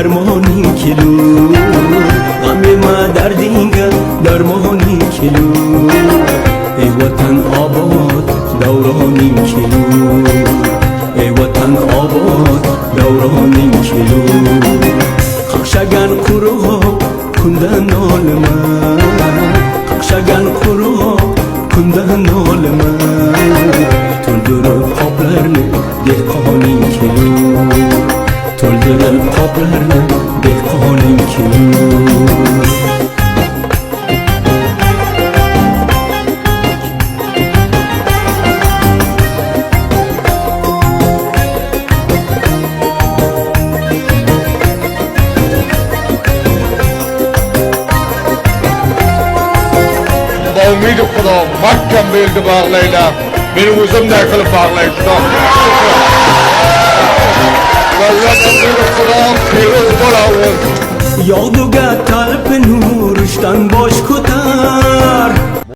درمانی کلو غم ما دردینگه درمانی کلو ای وطن آباد دورانی کلو ای وطن آباد دورانی کلو ققشگن قروها کندن نالما ققشگن قروها kunddan olma to'ldirib qoplarni dehqoning kelur to'ldirib qoplarni dehqoning kelur امید خدا محکم belgi bağlayla beni o'zimday qilib bağlaydi xudo yog'duga talp nurishdan bosh